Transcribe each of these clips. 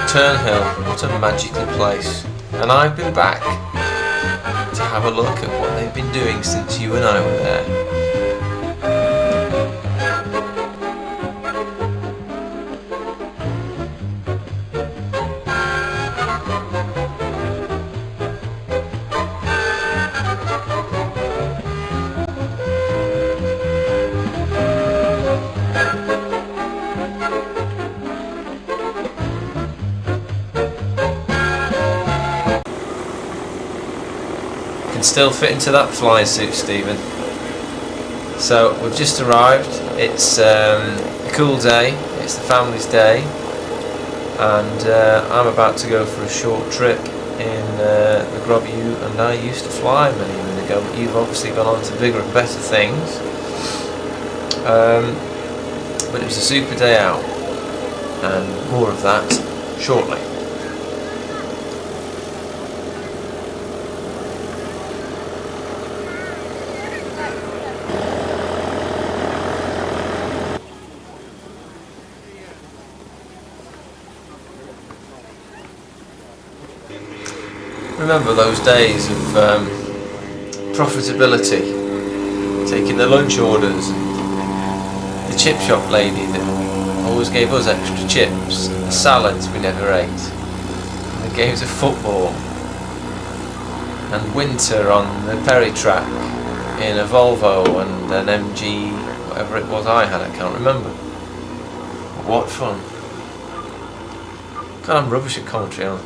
Ternhill, what a magical place. And I've been back to have a look at what they've been doing since you and I were there. Can still fit into that fly suit, Stephen. So we've just arrived. It's a cool day. It's the family's day, and I'm about to go for a short trip in the grub you and I used to fly many years ago. But you've obviously gone on to bigger and better things. But it was a super day out, and more of that shortly. Remember those days of profitability, taking the lunch orders, and the chip shop lady that always gave us extra chips, and the salads we never ate, and the games of football, and winter on the Perry track in a Volvo and an MG, whatever it was I had, I can't remember. What fun. God, I'm rubbish at commentary, aren't I?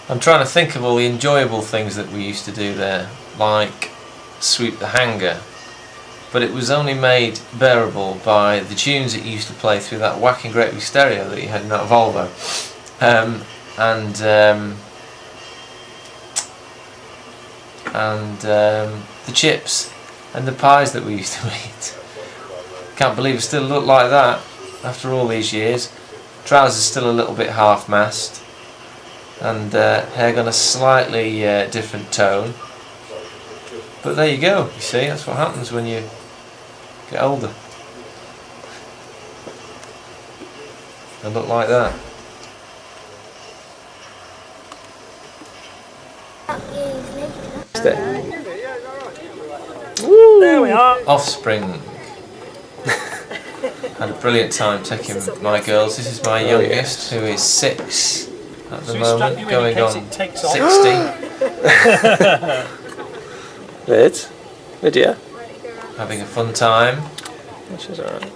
I'm trying to think of all the enjoyable things that we used to do there, like sweep the hangar, but it was only made bearable by the tunes that you used to play through that whacking great big stereo that you had in that Volvo, and the chips and the pies that we used to eat. Can't believe it still looked like that after all these years. Trousers still a little bit half-mast, and hair gone a slightly different tone. But there you go, you see, that's what happens when you get older. They look like that. Woo! There we are. Offspring. Had a brilliant time taking my girls. This is my youngest, who is 6 at the moment, going on 60. Lydia. Having a fun time. She's alright.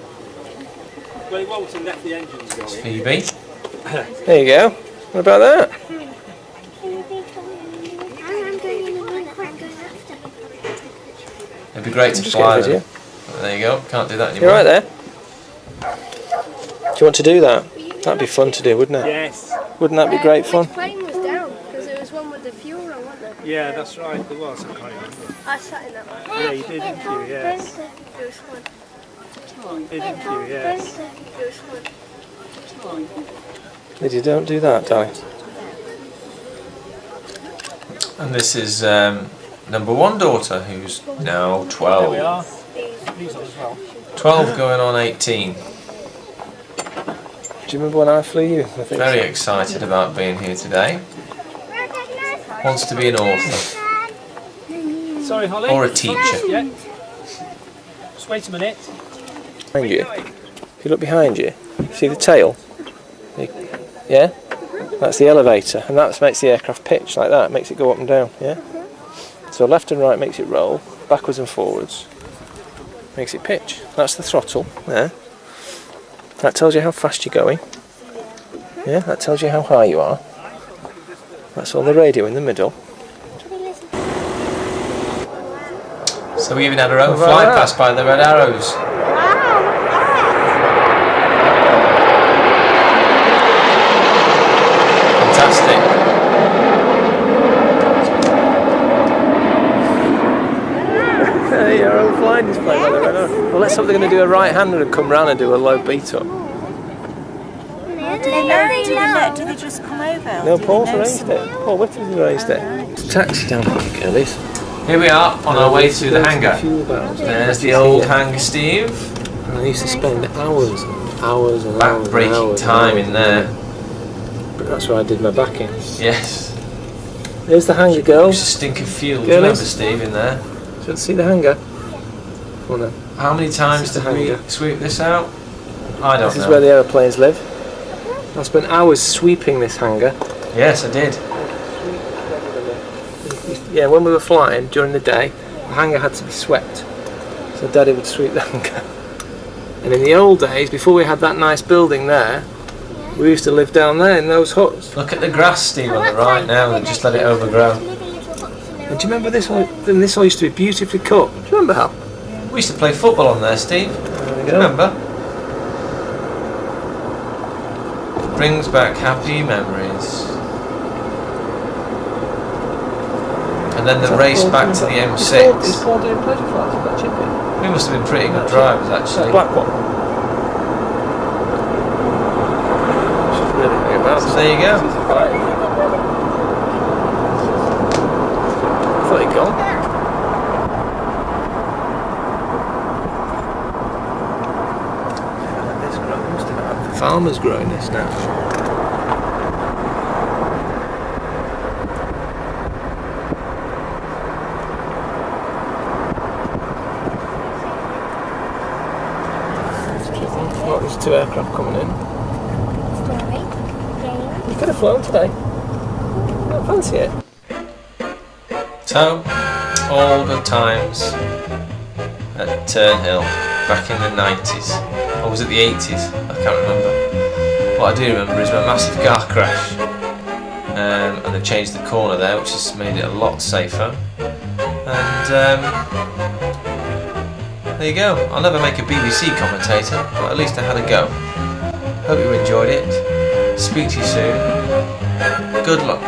Well, Walton left the engines going. Phoebe. There you go. What about that? It'd be great to Just fly get a video. them. There you go. Can't do that anymore. You're right there. Do you want to do that? That'd be fun to do, wouldn't it? Yes. Wouldn't that be great fun? Which plane was down? Because it was one with the fuel on, wasn't there? Yeah, that's right. There was. I can't remember. I sat in that one. Yeah, you did, didn't you? Yes. It was fun. Didn't you? Yes. It was fun. Lydia, don't do that, darling. And this is number 1 daughter, who's now 12. There we are. These are as well. 12 going on 18. Do you remember when I flew you? I think Very excited about being here today. Wants to be an author Sorry, Holly. or a teacher. Yeah. Just wait a minute. behind you. If you look behind you, see the tail? Yeah? That's the elevator, and that makes the aircraft pitch like that, makes it go up and down, yeah? So left and right makes it roll, backwards and forwards, makes it pitch. That's the throttle, there. That tells you how fast you're going. Yeah, that tells you how high you are. That's all the radio in the middle. So we even had our own fly past by the red arrows. Fantastic. Hey, our own flying display by the red arrows. Well, let's hope they're going to do a right-hander and come round and do a low beat up. Do they know? Do they just come over? No, Paul's arranged it. Paul Whitty's arranged it. Taxi down here, girlies. Here we are on our way to the hangar. Fuel barrels. There's the old hangar, Steve. And I used to spend hours and hours and hours. Back-breaking time in there. But that's where I did my backing. Yes. There's the hangar, It girls. was a stink of fuel. Do you remember, Steve, in there? Do you want to see the hangar? Come on then. How many times did we sweep this out? I don't know. This is where the aeroplanes live. I spent hours sweeping this hangar. Yes, I did. Yeah, when we were flying during the day, the hangar had to be swept. So Daddy would sweep the hangar. And in the old days, before we had that nice building there, we used to live down there in those huts. Look at the grass, Steve, on the right now. They just let it overgrow. And do you remember this all used to be beautifully cut? Do you remember how? We used to play football on there, Steve. There we Do you go. remember? Brings back happy memories. And then the race back to the Is M6. Paul doing pleasure flights with that chippy? We must have been pretty good drivers, actually. Black one. She's really hanging about. So there you go. I thought he'd gone. This grow must have had the farmers growing this now. Oh, there's 2 aircraft coming in. You could have flown today. I don't fancy it. So, all good times at Ternhill back in the 90s. Or was it the 80s? I can't remember. What I do remember is my massive car crash. And they've changed the corner there, which has made it a lot safer. And there you go. I'll never make a BBC commentator, but at least I had a go. Hope you enjoyed it. Speak to you soon. Good luck.